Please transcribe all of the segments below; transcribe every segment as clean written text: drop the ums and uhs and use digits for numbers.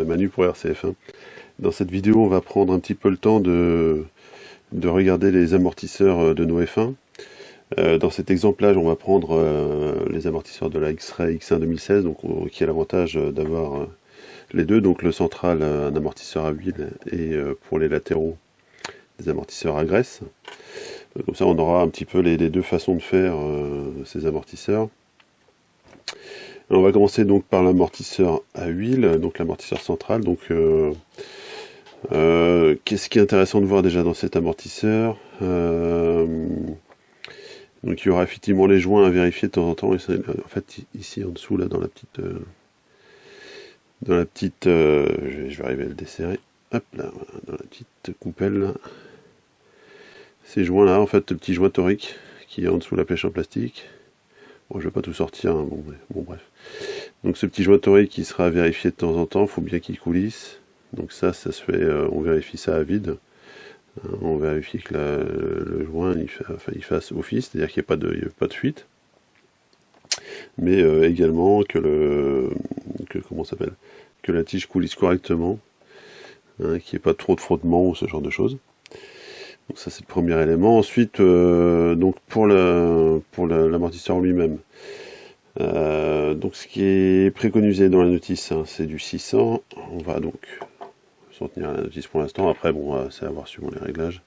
Manu pour RCF1. Dans cette vidéo, on va prendre un petit peu le temps de regarder les amortisseurs de nos F1. Dans cet exemplage, on va prendre les amortisseurs de la X-Ray X1 2016, donc, qui a l'avantage d'avoir les deux, donc le central, un amortisseur à huile, et pour les latéraux, des amortisseurs à graisse. Comme ça, on aura un petit peu les deux façons de faire ces amortisseurs. Alors, on va commencer donc par l'amortisseur à huile, donc l'amortisseur central. Donc, qu'est-ce qui est intéressant de voir déjà dans cet amortisseur? Donc, il y aura effectivement les joints à vérifier de temps en temps. Et ça, en fait, ici en dessous, là, dans la petite, je vais arriver à le desserrer. Hop là, voilà, dans la petite coupelle. Là. Ces joints là, en fait, le petit joint torique qui est en dessous de la pêche en plastique. Bon, je vais pas tout sortir, hein, bon bref. Donc ce petit joint torique qui sera vérifié de temps en temps, il faut bien qu'il coulisse. Donc ça se fait, on vérifie ça à vide. Hein, on vérifie que le joint il fasse office, c'est-à-dire qu'il n'y ait pas de fuite. Mais également que que la tige coulisse correctement, hein, qu'il n'y ait pas trop de frottement ou ce genre de choses. Donc ça c'est le premier élément. Ensuite, donc pour l'amortisseur lui-même, donc ce qui est préconisé dans la notice, hein, c'est du 600. On va donc s'en tenir à la notice pour l'instant. Après, bon, c'est à voir suivant les réglages.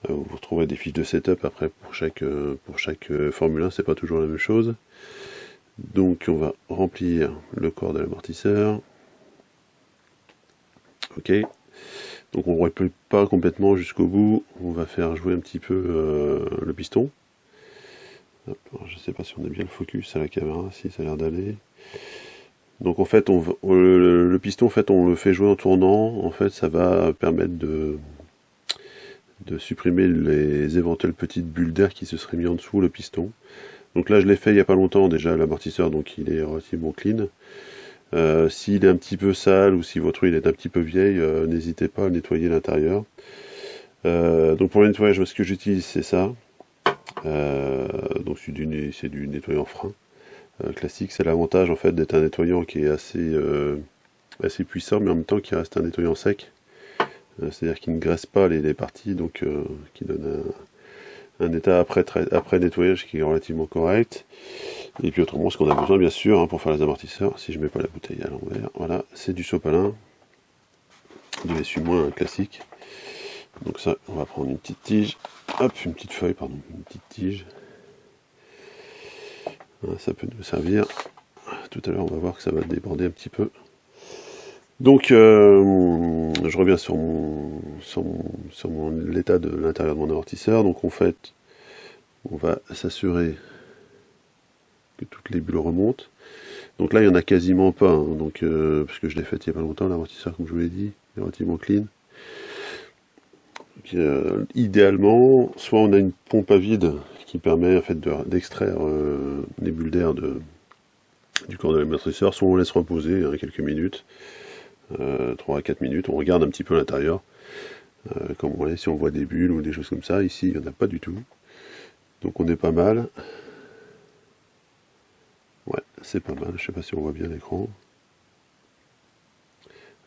Vous retrouverez des fiches de setup après pour chaque Formule 1, c'est pas toujours la même chose. Donc on va remplir le corps de l'amortisseur. Ok. Donc on ne répète pas complètement jusqu'au bout, on va faire jouer un petit peu le piston. Hop, je ne sais pas si on a bien le focus à la caméra, si ça a l'air d'aller. Donc en fait, le piston, en fait, on le fait jouer en tournant. En fait, ça va permettre de supprimer les éventuelles petites bulles d'air qui se seraient mis en dessous le piston. Donc là, je l'ai fait il n'y a pas longtemps déjà, l'amortisseur, donc il est relativement clean. S'il est un petit peu sale ou si votre huile est un petit peu vieille, n'hésitez pas à nettoyer l'intérieur. Donc pour le nettoyage, ce que j'utilise, c'est ça. Donc c'est du nettoyant frein classique. C'est l'avantage en fait d'être un nettoyant qui est assez puissant, mais en même temps qui reste un nettoyant sec. C'est-à-dire qu'il ne graisse pas les parties, donc qui donne un état après nettoyage qui est relativement correct. Et puis autrement, ce qu'on a besoin bien sûr hein, pour faire les amortisseurs, si je mets pas la bouteille à l'envers, voilà, c'est du sopalin, de l'essuie-moins classique. Donc ça, on va prendre une petite tige, hop, une petite feuille, pardon, une petite tige. Voilà, ça peut nous servir. Tout à l'heure, on va voir que ça va déborder un petit peu. Donc, je reviens sur l'état de l'intérieur de mon amortisseur. Donc en fait, on va s'assurer que toutes les bulles remontent. Donc là, il n'y en a quasiment pas, hein, donc, parce que je l'ai fait il n'y a pas longtemps, l'amortisseur, comme je vous l'ai dit, est relativement clean. Donc, idéalement, soit on a une pompe à vide qui permet en fait d'extraire les bulles d'air du corps de l'amortisseur, soit on laisse reposer hein, quelques minutes, 3 à 4 minutes, on regarde un petit peu l'intérieur, comme on est, si on voit des bulles ou des choses comme ça. Ici, il n'y en a pas du tout, donc on est pas mal. Ouais, c'est pas mal, je sais pas si on voit bien l'écran.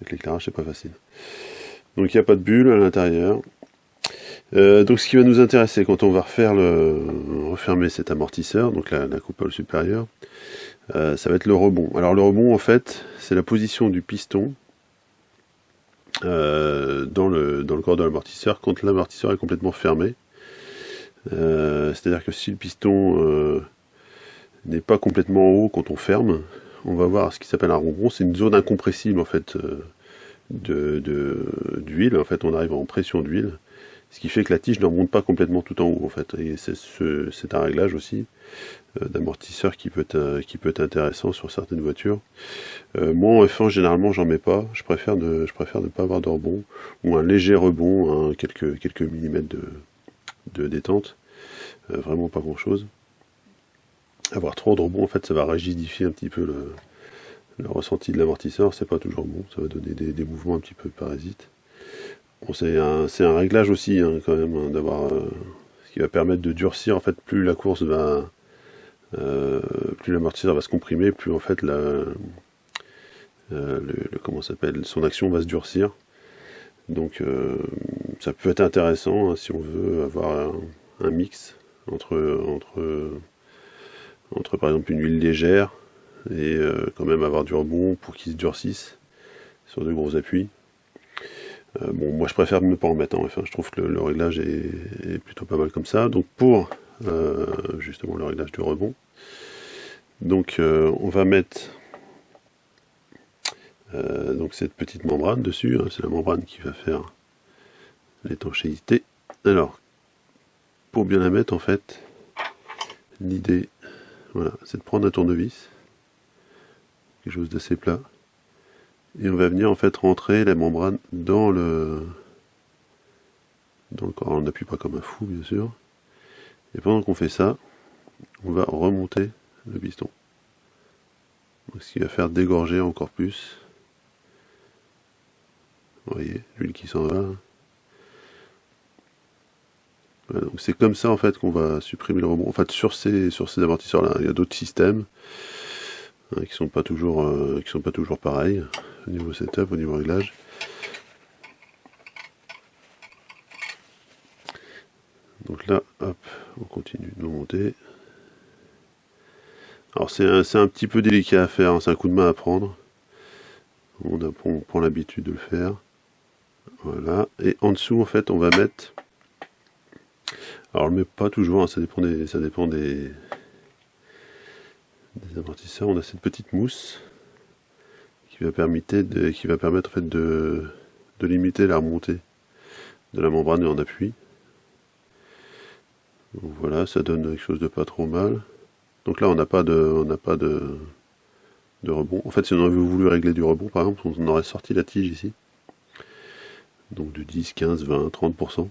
Avec l'éclairage, c'est pas facile. Donc il n'y a pas de bulle à l'intérieur. Donc ce qui va nous intéresser quand on va refermer cet amortisseur, donc la coupole supérieure, ça va être le rebond. Alors le rebond, en fait, c'est la position du piston dans le corps de l'amortisseur quand l'amortisseur est complètement fermé. C'est-à-dire que si le piston n'est pas complètement haut quand on ferme, on va voir ce qui s'appelle un rebond. C'est une zone incompressible en fait d'huile. En fait, on arrive en pression d'huile, ce qui fait que la tige ne remonte pas complètement tout en haut en fait. Et c'est un réglage aussi d'amortisseur qui peut être intéressant sur certaines voitures. Moi en F1 généralement j'en mets pas. Je préfère ne pas avoir de rebond ou un léger rebond, hein, quelques millimètres de détente. Vraiment pas grand chose. Avoir trop de rebond, en fait, ça va rigidifier un petit peu le ressenti de l'amortisseur, c'est pas toujours bon, ça va donner des mouvements un petit peu parasites. Bon, c'est un réglage aussi, hein, quand même, hein, d'avoir ce qui va permettre de durcir, en fait, plus la course va, plus l'amortisseur va se comprimer, plus en fait comment ça s'appelle, son action va se durcir. Donc ça peut être intéressant hein, si on veut avoir un mix entre par exemple une huile légère et quand même avoir du rebond pour qu'il se durcisse sur de gros appuis. Bon, moi je préfère ne pas en mettre, hein. Enfin, je trouve que le réglage est plutôt pas mal comme ça. Donc pour justement le réglage du rebond, donc on va mettre donc cette petite membrane dessus, hein, c'est la membrane qui va faire l'étanchéité. Alors, pour bien la mettre en fait, l'idée, voilà, c'est de prendre un tournevis, quelque chose d'assez plat, et on va venir en fait rentrer la membrane dans le corps. On n'appuie pas comme un fou bien sûr, et pendant qu'on fait ça, on va remonter le piston. Donc, ce qui va faire dégorger encore plus. Vous voyez, l'huile qui s'en va. Voilà, donc c'est comme ça en fait qu'on va supprimer le rebond. En fait sur ces amortisseurs là, il y a d'autres systèmes hein, qui sont pas toujours pareils au niveau setup, au niveau réglage. Donc là, hop, on continue de monter. Alors c'est un petit peu délicat à faire, hein, c'est un coup de main à prendre. On prend l'habitude de le faire. Voilà, et en dessous en fait on va mettre, alors on le met pas toujours, hein, ça dépend des amortisseurs. On a cette petite mousse qui va permettre en fait de limiter la remontée de la membrane en appui. Donc voilà, ça donne quelque chose de pas trop mal. Donc là on n'a pas de rebond. En fait si on avait voulu régler du rebond par exemple, on aurait sorti la tige ici. Donc de 10, 15, 20, 30%.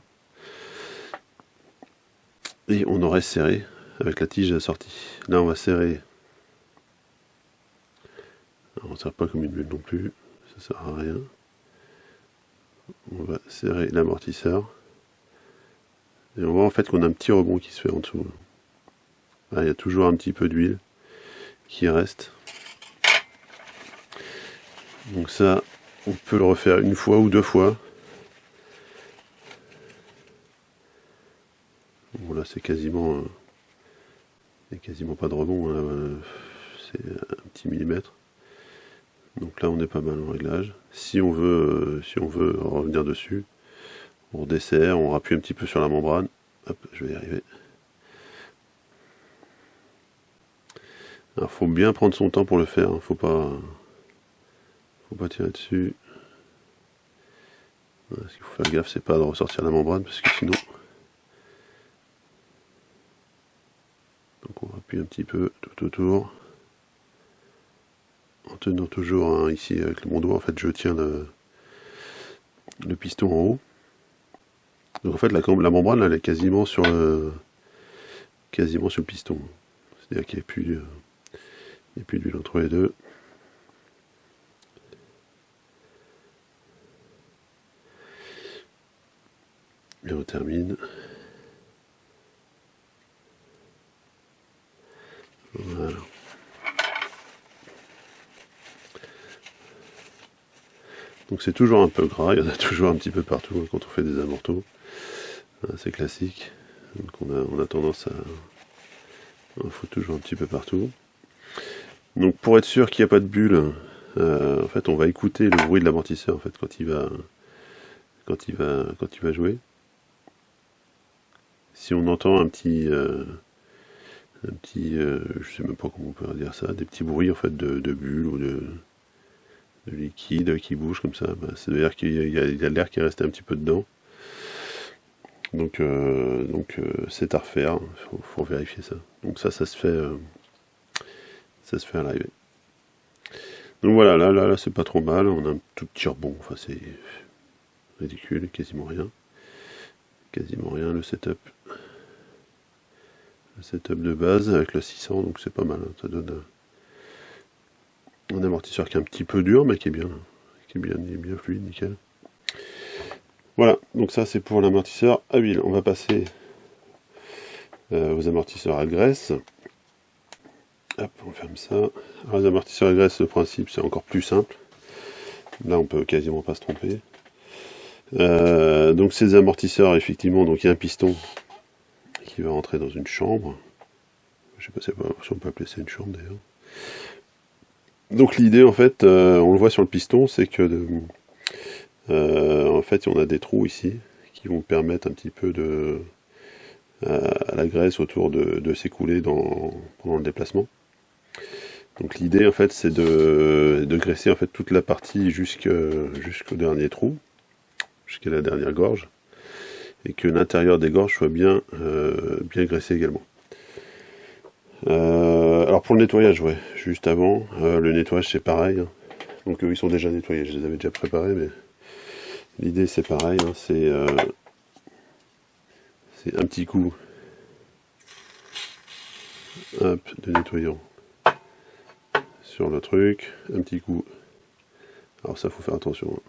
Et on aurait serré avec la tige sortie. Là on va serrer. Alors, on ne serre pas comme une bulle non plus, ça sert à rien. On va serrer l'amortisseur. Et on voit en fait qu'on a un petit rebond qui se fait en dessous. Là, il y a toujours un petit peu d'huile qui reste. Donc ça, on peut le refaire une fois ou deux fois. Bon là c'est quasiment pas de rebond, hein, c'est un petit millimètre. Donc là on est pas mal en réglage. Si on veut revenir dessus, on redesserre, on rappuie un petit peu sur la membrane. Hop, je vais y arriver. Alors faut bien prendre son temps pour le faire, hein. Faut pas tirer dessus. Ce qu'il faut faire gaffe, c'est pas de ressortir la membrane parce que sinon. Donc on appuie un petit peu tout autour. En tenant toujours hein, ici avec mon doigt, en fait je tiens le piston en haut. Donc en fait la membrane elle est quasiment sur le piston. C'est-à-dire qu'il n'y a plus d'huile entre les deux. Et on termine. Voilà. Donc c'est toujours un peu gras, il y en a toujours un petit peu partout hein, quand on fait des amortos. C'est classique. Donc on a tendance à en foutre toujours un petit peu partout. Donc pour être sûr qu'il n'y a pas de bulle, en fait on va écouter le bruit de l'amortisseur en fait quand il va jouer. Si on entend un petit je sais même pas comment on peut dire ça, des petits bruits en fait de bulles ou de liquide qui bouge comme ça, bah, ça veut dire qu'il y a de l'air qui est resté un petit peu dedans. Donc c'est à refaire, faut vérifier ça. Donc ça se fait à l'arrivée. Donc voilà, là c'est pas trop mal, on a un tout petit rebond, enfin c'est ridicule, quasiment rien le setup. Le setup de base avec le 600, donc c'est pas mal, hein, ça donne un amortisseur qui est un petit peu dur, mais qui est bien fluide, nickel. Voilà, donc ça c'est pour l'amortisseur à huile. On va passer aux amortisseurs à graisse. Hop, on ferme ça. Alors les amortisseurs à graisse, le principe c'est encore plus simple. Là on peut quasiment pas se tromper. Donc ces amortisseurs, effectivement, donc il y a un piston qui va rentrer dans une chambre. Je sais pas si on peut appeler ça une chambre d'ailleurs. Donc l'idée en fait, on le voit sur le piston, c'est que en fait on a des trous ici qui vont permettre un petit peu à la graisse autour de s'écouler pendant le déplacement. Donc l'idée en fait c'est de graisser en fait toute la partie jusqu'au dernier trou, jusqu'à la dernière gorge, et que l'intérieur des gorges soit bien graissé également. Alors pour le nettoyage, ouais, juste avant, le nettoyage c'est pareil, hein. Donc ils sont déjà nettoyés, je les avais déjà préparés, mais l'idée c'est pareil, hein, c'est un petit coup hop, de nettoyant sur le truc, un petit coup, alors ça faut faire attention, hein.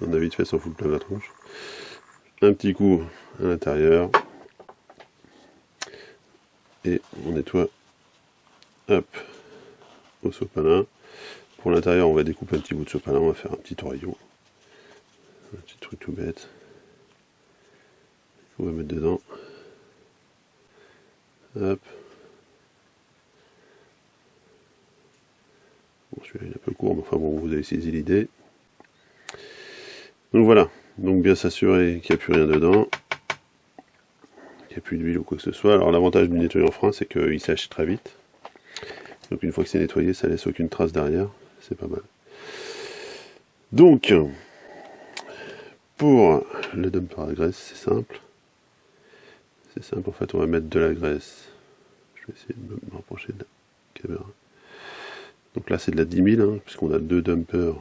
On a vite fait s'en foutre plein la tronche, un petit coup à l'intérieur, et on nettoie hop au sopalin. Pour l'intérieur on va découper un petit bout de sopalin, on va faire un petit oraillon, un petit truc tout bête qu'on va mettre dedans, hop. Bon, celui-là il est un peu court, mais enfin bon, vous avez saisi l'idée. Donc voilà, donc bien s'assurer qu'il n'y a plus rien dedans, qu'il n'y a plus d'huile ou quoi que ce soit. Alors l'avantage du nettoyant frein, c'est qu'il sèche très vite. Donc une fois que c'est nettoyé, ça laisse aucune trace derrière, c'est pas mal. Donc, pour le dumper à graisse, c'est simple. C'est simple, en fait, on va mettre de la graisse. Je vais essayer de me rapprocher de la caméra. Donc là, c'est de la 10 000, hein, puisqu'on a 2 dumpers.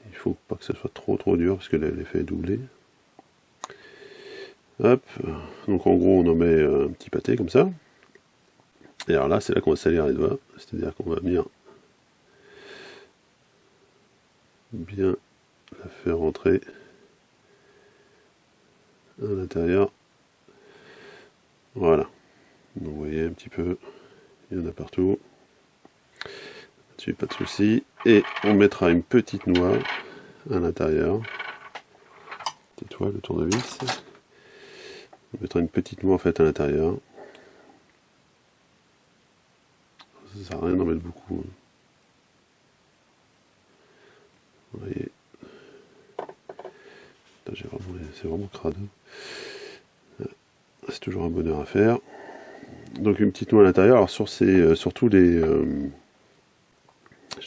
Il faut pas que ça soit trop dur, parce que l'effet est doublé. Hop, donc en gros, on en met un petit pâté comme ça. Et alors là, c'est là qu'on va salir les doigts, c'est-à-dire qu'on va bien la faire rentrer à l'intérieur. Voilà. Donc vous voyez un petit peu, il y en a partout. Là-dessus, pas de souci. Et on mettra une petite noix à l'intérieur. Petite toile, le tournevis. On mettra une petite noix en fait à l'intérieur. Ça sert à rien d'en mettre beaucoup. Vous voyez. C'est vraiment crade. C'est toujours un bonheur à faire. Donc une petite noix à l'intérieur. Alors sur tous les... je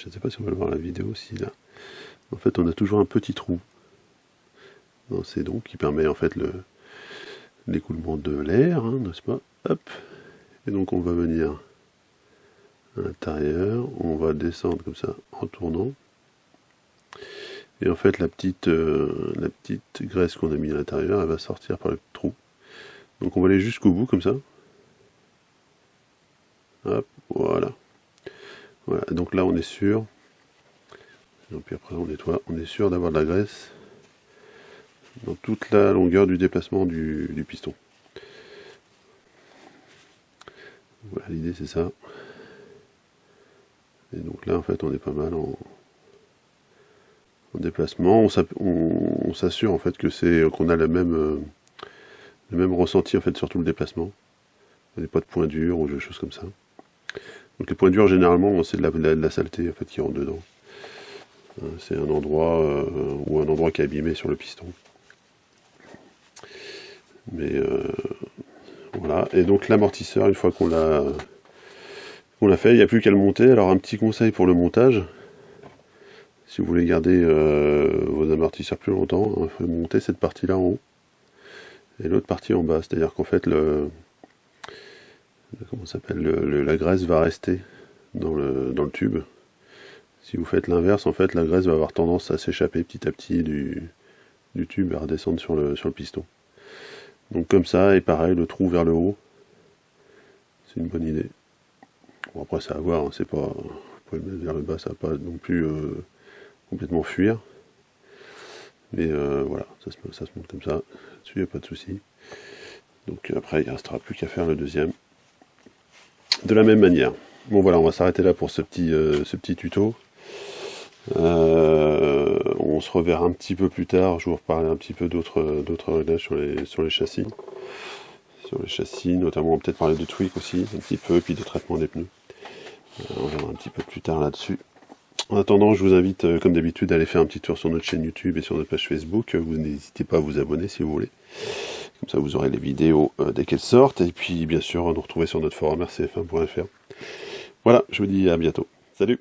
ne sais pas si on va le voir la vidéo aussi là. En fait on a toujours un petit trou dans ces dons qui permet en fait l'écoulement de l'air, hein, n'est-ce pas? Hop. Et donc on va venir à l'intérieur, on va descendre comme ça en tournant. Et en fait la petite graisse qu'on a mis à l'intérieur, elle va sortir par le trou. Donc on va aller jusqu'au bout comme ça. Hop, voilà. Voilà, donc là on est sûr. Et puis après on nettoie, on est sûr d'avoir de la graisse dans toute la longueur du déplacement du piston. Voilà, l'idée c'est ça. Et donc là en fait on est pas mal en déplacement. On s'assure en fait que qu'on a le même ressenti en fait sur tout le déplacement. Il n'y a pas de points durs ou des choses comme ça. Donc les points durs généralement c'est de la saleté en fait qui rentre dedans. C'est un endroit ou un endroit qui est abîmé sur le piston. Mais voilà. Et donc l'amortisseur, une fois qu'on l'a fait, il n'y a plus qu'à le monter. Alors un petit conseil pour le montage, si vous voulez garder vos amortisseurs plus longtemps, il faut monter cette partie-là en haut et l'autre partie en bas. C'est-à-dire qu'en fait la graisse va rester dans le tube. Si vous faites l'inverse, en fait la graisse va avoir tendance à s'échapper petit à petit du tube et à redescendre sur le piston. Donc comme ça, et pareil, le trou vers le haut, c'est une bonne idée. Bon après ça à voir, hein, c'est pas. Vous pouvez le mettre vers le bas, ça va pas non plus complètement fuir. Mais voilà, ça se monte comme ça, là-dessus il n'y a pas de souci. Donc après il ne restera plus qu'à faire le deuxième. De la même manière. Bon voilà, on va s'arrêter là pour ce petit tuto. On se reverra un petit peu plus tard, je vous reparlerai un petit peu d'autres réglages sur les châssis. Sur les châssis, notamment on va peut-être parler de tweak aussi, un petit peu, et puis de traitement des pneus. On verra un petit peu plus tard là-dessus. En attendant, je vous invite, comme d'habitude, à aller faire un petit tour sur notre chaîne YouTube et sur notre page Facebook. Vous n'hésitez pas à vous abonner si vous voulez. Comme ça, vous aurez les vidéos dès qu'elles sortent. Et puis, bien sûr, nous retrouver sur notre forum rcf1.fr. Voilà, je vous dis à bientôt. Salut!